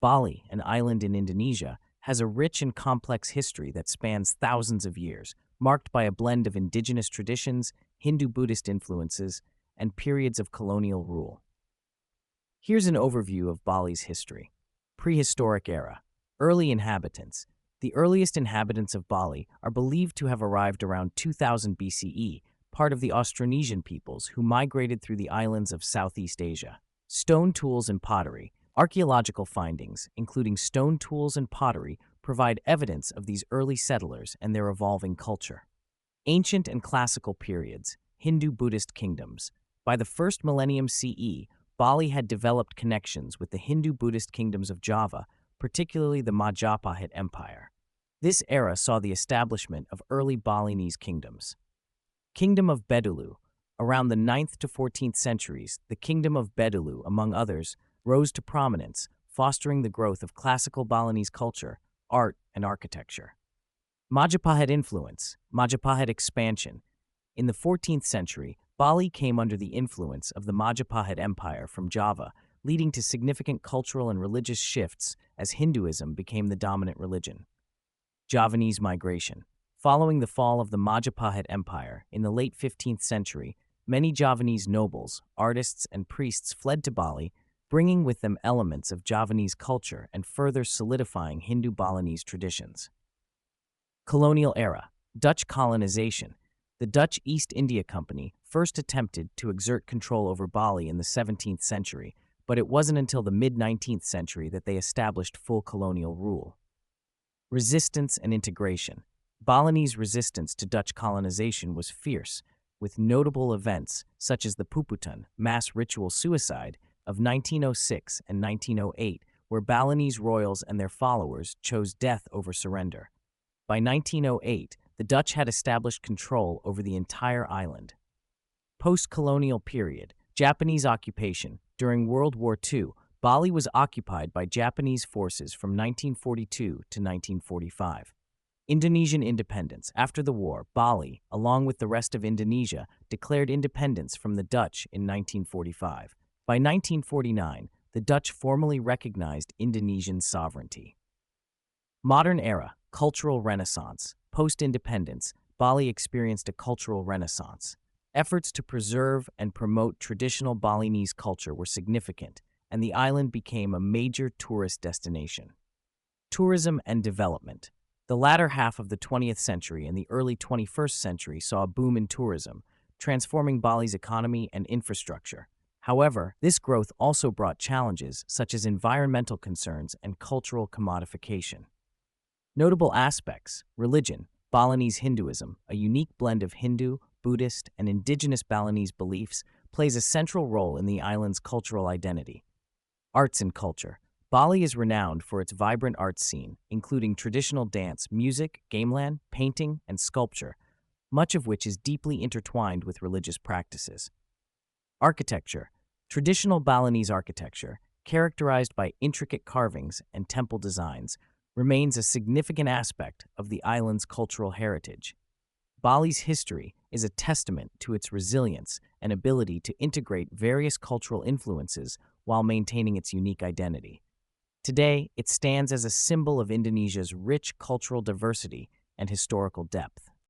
Bali, an island in Indonesia, has a rich and complex history that spans thousands of years, marked by a blend of indigenous traditions, Hindu-Buddhist influences, and periods of colonial rule. Here's an overview of Bali's history. Prehistoric era. Early inhabitants. The earliest inhabitants of Bali are believed to have arrived around 2000 BCE, part of the Austronesian peoples who migrated through the islands of Southeast Asia. Stone tools and pottery. Archaeological findings, including stone tools and pottery, provide evidence of these early settlers and their evolving culture. Ancient and classical periods. Hindu-Buddhist kingdoms. By the first millennium CE, Bali had developed connections with the Hindu-Buddhist kingdoms of Java, particularly the Majapahit Empire. This era saw the establishment of early Balinese kingdoms. Kingdom of Bedulu. Around the 9th to 14th centuries, the Kingdom of Bedulu, among others, rose to prominence, fostering the growth of classical Balinese culture, art, and architecture. Majapahit influence. Majapahit expansion. In the 14th century, Bali came under the influence of the Majapahit Empire from Java, leading to significant cultural and religious shifts as Hinduism became the dominant religion. Javanese migration. Following the fall of the Majapahit Empire in the late 15th century, many Javanese nobles, artists, and priests fled to Bali, bringing with them elements of Javanese culture and further solidifying Hindu-Balinese traditions. Colonial era. Dutch colonization. The Dutch East India Company first attempted to exert control over Bali in the 17th century, but it wasn't until the mid-19th century that they established full colonial rule. Resistance and integration. Balinese resistance to Dutch colonization was fierce, with notable events such as the Puputan mass ritual suicide of 1906 and 1908, where Balinese royals and their followers chose death over surrender. By 1908, the Dutch had established control over the entire island. Post-colonial period. Japanese occupation. During World War II, Bali was occupied by Japanese forces from 1942 to 1945. Indonesian independence. After the war, Bali, along with the rest of Indonesia, declared independence from the Dutch in 1945. By 1949, the Dutch formally recognized Indonesian sovereignty. Modern era. Cultural renaissance. Post-independence, Bali experienced a cultural renaissance. Efforts to preserve and promote traditional Balinese culture were significant, and the island became a major tourist destination. Tourism and development. The latter half of the 20th century and the early 21st century saw a boom in tourism, transforming Bali's economy and infrastructure. However, this growth also brought challenges such as environmental concerns and cultural commodification. Notable aspects. Religion. Balinese Hinduism, a unique blend of Hindu, Buddhist, and indigenous Balinese beliefs, plays a central role in the island's cultural identity. Arts and culture. Bali is renowned for its vibrant arts scene, including traditional dance, music, gamelan, painting, and sculpture, much of which is deeply intertwined with religious practices. Architecture. Traditional Balinese architecture, characterized by intricate carvings and temple designs, remains a significant aspect of the island's cultural heritage. Bali's history is a testament to its resilience and ability to integrate various cultural influences while maintaining its unique identity. Today, it stands as a symbol of Indonesia's rich cultural diversity and historical depth.